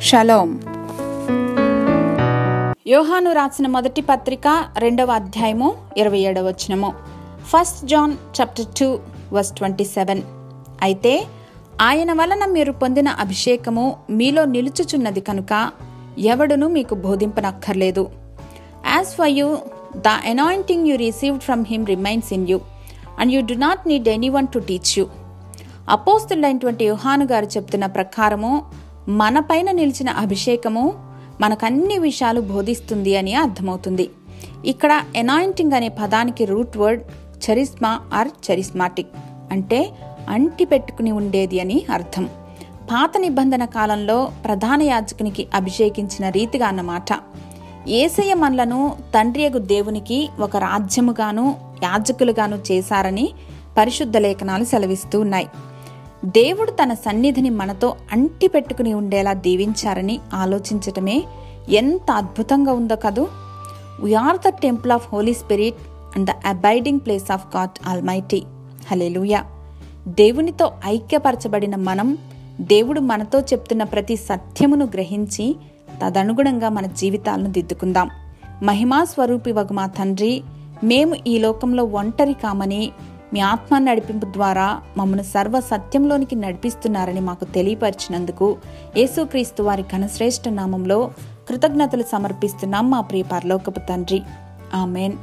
Shalom. యోహాను రాసిన మొదటి పత్రిక 2వ అధ్యాయము 27వ వచనము. 1 John chapter 2 verse 27. అయితే ఆయన వలన మీరు పొందిన అభిషేకము మీలో నిలుచుచున్నది కనుక ఎవడును మీకు బోధింపనక్కర్లేదు. As for you, the anointing you received from him remains in you, and you do not need anyone to teach you. అపోస్తలుడైనటువంటి యోహాను గారు చెప్తున్న ప్రకారము మన పైన నిలిచిన అభిషేకము మనకన్ని విషయాలు బోధిస్తుంది అని అర్థమవుతుంది. ఇక్కడ అనాయింటింగ్ అనే పదానికి root word charisma or charismatic, అంటే అంటి పెట్టుకుని ఉండేది అని అర్థం. పాత నిబంధన కాలంలో ప్రధాన యాజకునికి అభిషేకించిన రీతిగా అన్నమాట. యేసయ్య మనలను తండ్రియగు దేవునికి ఒక రాజ్యముగాను యాజకులుగాను చేశారని పరిశుద్ధ లేఖనాలు సెలవిస్తూ ఉన్నాయి. దేవుడు తన సన్నిధిని మనతో అంటి పెట్టుకుని ఉండేలా దీవించారని ఆలోచించటమే ఎంత అద్భుతంగా ఉందో కదూ. We are the temple of Holy Spirit and the abiding place of God Almighty. Hallelujah. దేవునితో ఐక్యపరచబడిన మనం దేవుడు మనతో చెప్తున్న ప్రతి సత్యమును గ్రహించి తదనుగుణంగా మన జీవితాలను దిద్దుకుందాం. మహిమా స్వరూపి వగు మా తండ్రి, మేము ఈ లోకంలో ఒంటరి కామని మీ ఆత్మ నడిపింపు ద్వారా మమ్మను సర్వ సత్యంలోనికి నడిపిస్తున్నారని మాకు తెలియపరిచినందుకు యేసుక్రీస్తు వారి ఘనశ్రేష్ఠ నామంలో కృతజ్ఞతలు సమర్పిస్తున్నాం మా ప్రియ పరలోకపు తండ్రి. ఆమెన్.